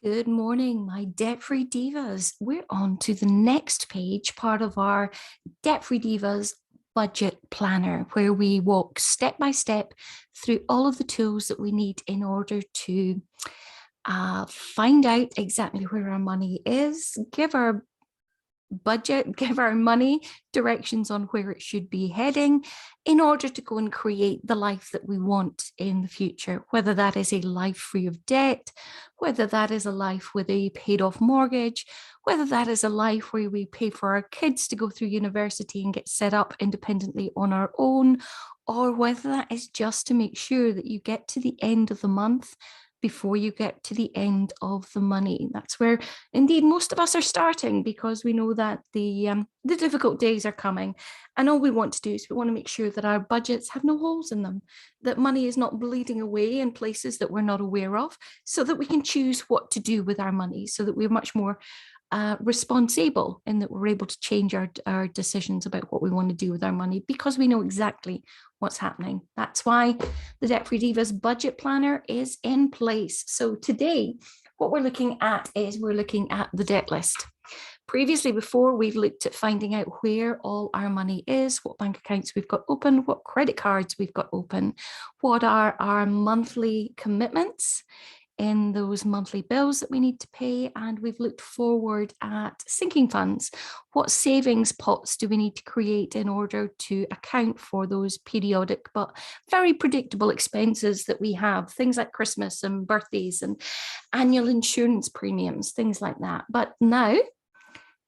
Good morning, my debt-free divas. We're on to the next page, part of our debt-free divas budget planner, where we walk step by step through all of the tools that we need in order to find out exactly where our money is, give our budget, give our money directions on where it should be heading in order to go and create the life that we want in the future, whether that is a life free of debt, whether that is a life with a paid off mortgage, whether that is a life where we pay for our kids to go through university and get set up independently on our own, or whether that is just to make sure that you get to the end of the month before you get to the end of the money. That's where indeed most of us are starting, because we know that the difficult days are coming, and all we want to do is we want to make sure that our budgets have no holes in them, that money is not bleeding away in places that we're not aware of, so that we can choose what to do with our money, so that we're much more responsible, and that we're able to change our decisions about what we want to do with our money because we know exactly what's happening. That's why the Debt Free Divas budget planner is in place. So today, what we're looking at is we're looking at the debt list. Previously, before, we've looked at finding out where all our money is, what bank accounts we've got open, what credit cards we've got open, what are our monthly commitments in those monthly bills that we need to pay. And we've looked forward at sinking funds. What savings pots do we need to create in order to account for those periodic but very predictable expenses that we have, things like Christmas and birthdays and annual insurance premiums, things like that. But now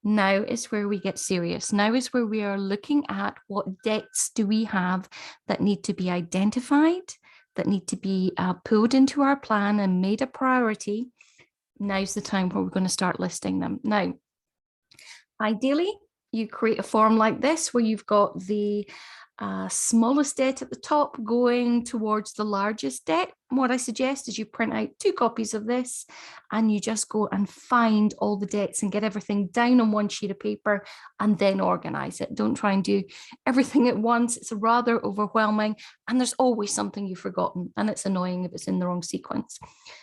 is where we get serious. Now is where we are looking at what debts do we have that need to be identified, that need to be pulled into our plan and made a priority. Now's the time where we're going to start listing them. Now, ideally, you create a form like this where you've got the smallest debt at the top going towards the largest debt. What I suggest is you print out 2 copies of this and you just go and find all the debts and get everything down on one sheet of paper and then organize it. Don't try and do everything at once. It's rather overwhelming, and there's always something you've forgotten, and it's annoying if it's in the wrong sequence.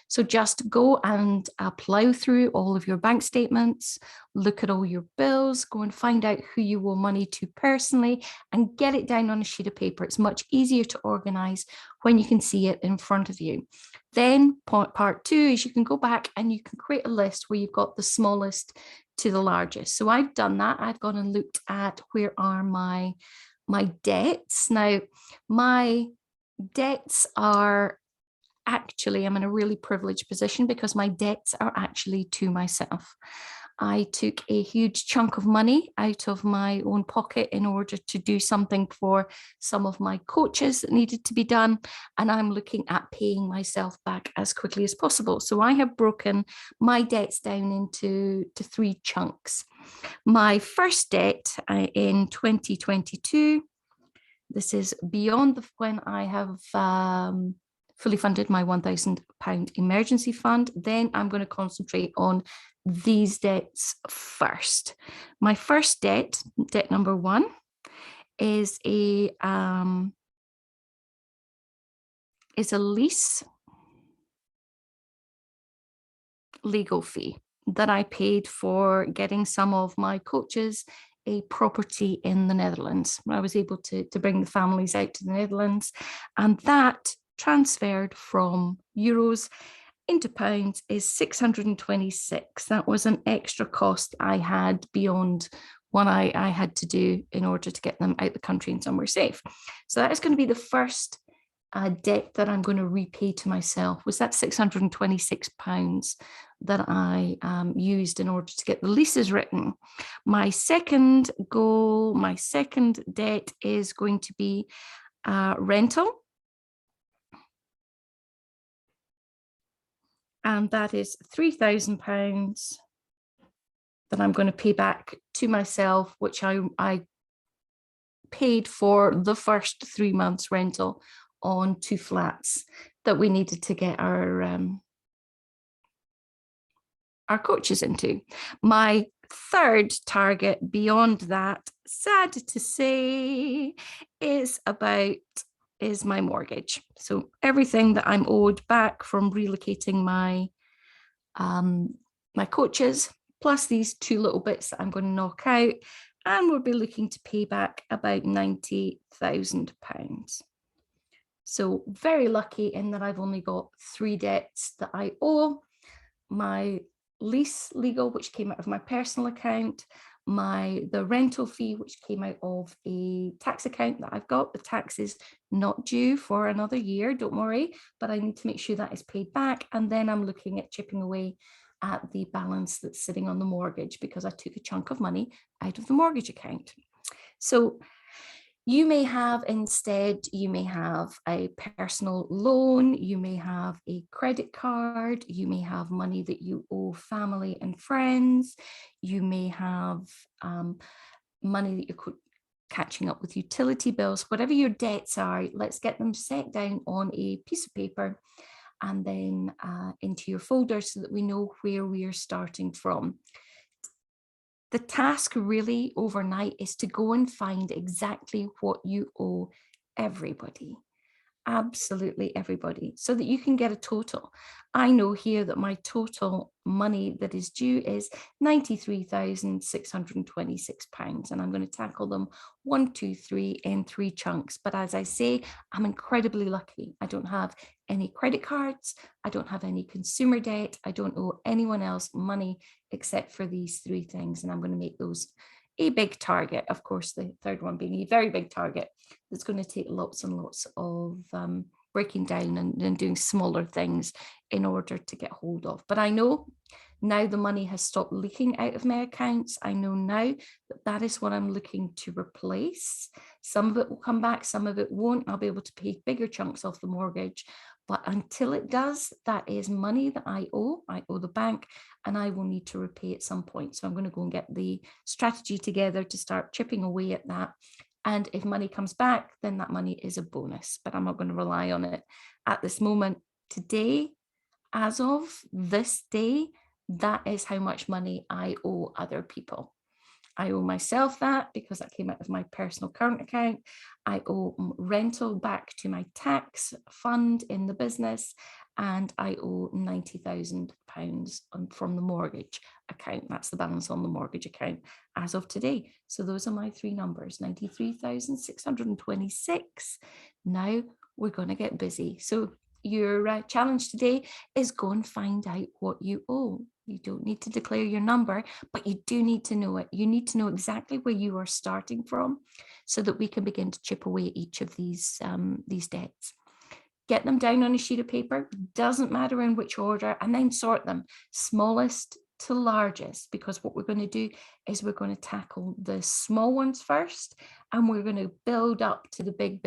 So just go and plow through all of your bank statements, look at all your bills, go and find out who you owe money to personally, and get it down on a sheet of paper. It's much easier to organize when you can see it in front of you. Then part 2 is you can go back and you can create a list where you've got the smallest to the largest. So I've done that. I've gone and looked at where are my debts. Now, my debts are actually, I'm in a really privileged position because my debts are actually to myself. I took a huge chunk of money out of my own pocket in order to do something for some of my coaches that needed to be done. And I'm looking at paying myself back as quickly as possible. So I have broken my debts down into 3 chunks. My first debt in 2022, this is beyond when I have fully funded my £1,000 emergency fund. Then I'm going to concentrate on these debts first. My first debt number 1, is a lease legal fee that I paid for getting some of my coaches a property in the Netherlands. I was able to bring the families out to the Netherlands, and that transferred from euros into pounds is 626. That was an extra cost I had beyond what I had to do in order to get them out the country and somewhere safe. So that is going to be the first debt that I'm going to repay to myself, was that £626 that I used in order to get the leases written. My second goal, my second debt is going to be rental. And that is £3,000 that I'm going to pay back to myself, which I paid for the first 3 months rental on 2 flats that we needed to get our coaches into. My third target beyond that, sad to say, is my mortgage. So everything that I'm owed back from relocating my my coaches, plus these two little bits that I'm going to knock out, and we'll be looking to pay back about £90,000. So very lucky in that I've only got 3 debts that I owe: my lease legal, which came out of my personal account, the rental fee, which came out of a tax account that I've got. The tax is not due for another year, don't worry, but I need to make sure that is paid back. And then I'm looking at chipping away at the balance that's sitting on the mortgage, because I took a chunk of money out of the mortgage account. So you may have a personal loan, you may have a credit card, you may have money that you owe family and friends, you may have money that you're catching up with utility bills. Whatever your debts are, let's get them set down on a piece of paper and then into your folder so that we know where we are starting from. The task really overnight is to go and find exactly what you owe everybody. Absolutely everybody, so that you can get a total. I know here that my total money that is due is £93,626, and I'm going to tackle them 1, 2, 3 in 3 chunks. But as I say, I'm incredibly lucky. I don't have any credit cards, I don't have any consumer debt, I don't owe anyone else money except for these 3 things, and I'm going to make those a big target. Of course, the third one being a very big target that's going to take lots and lots of breaking down and doing smaller things in order to get hold of. But I know now the money has stopped leaking out of my accounts. I know now that that is what I'm looking to replace. Some of it will come back, some of it won't. I'll be able to pay bigger chunks off the mortgage. But until it does, that is money that I owe the bank, and I will need to repay at some point. So I'm going to go and get the strategy together to start chipping away at that. And if money comes back, then that money is a bonus, but I'm not going to rely on it at this moment. Today, as of this day, that is how much money I owe other people. I owe myself that because that came out of my personal current account. I owe rental back to my tax fund in the business, and I owe £90,000 from the mortgage account. That's the balance on the mortgage account as of today. So those are my 3 numbers, 93,626. Now we're going to get busy. So your challenge today is go and find out what you owe. You don't need to declare your number, but you do need to know it. You need to know exactly where you are starting from so that we can begin to chip away at each of these debts. Get them down on a sheet of paper, doesn't matter in which order, and then sort them smallest to largest, because what we're going to do is we're going to tackle the small ones first, and we're going to build up to the big,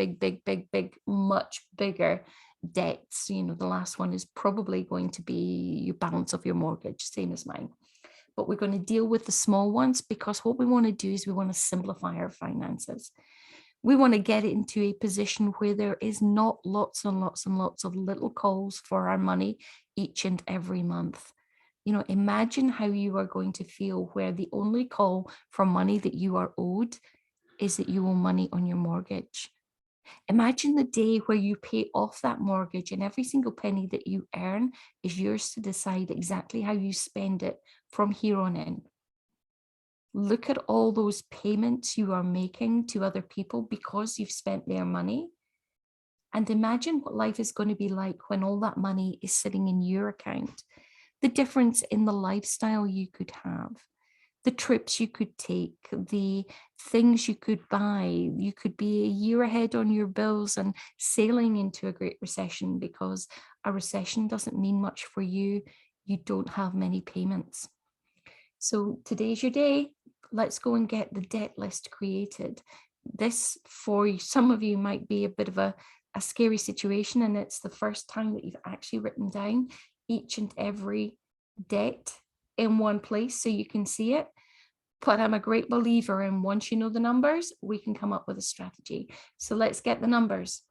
much bigger debts. You know, the last one is probably going to be your balance of your mortgage, same as mine. But we're going to deal with the small ones, because what we want to do is we want to simplify our finances. We want to get it into a position where there is not lots and lots and lots of little calls for our money each and every month. You know, imagine how you are going to feel where the only call for money that you are owed is that you owe money on your mortgage. Imagine the day where you pay off that mortgage and every single penny that you earn is yours to decide exactly how you spend it from here on in. Look at all those payments you are making to other people because you've spent their money. And imagine what life is going to be like when all that money is sitting in your account. The difference in the lifestyle you could have, the trips you could take, the things you could buy. You could be a year ahead on your bills and sailing into a great recession, because a recession doesn't mean much for you. You don't have many payments. So today's your day. Let's go and get the debt list created. This, for some of you, might be a bit of a scary situation, and it's the first time that you've actually written down each and every debt in one place so you can see it. But I'm a great believer in, once you know the numbers, we can come up with a strategy. So let's get the numbers.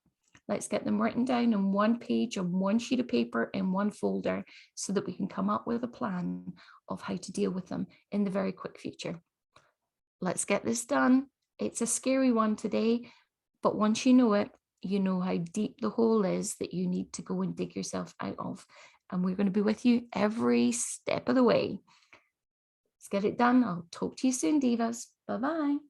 Let's get them written down on one page, on one sheet of paper, in one folder, so that we can come up with a plan of how to deal with them in the very quick future. Let's get this done. It's a scary one today, but once you know it, you know how deep the hole is that you need to go and dig yourself out of. and we're going to be with you every step of the way. Let's get it done. I'll talk to you soon, Divas. Bye-bye.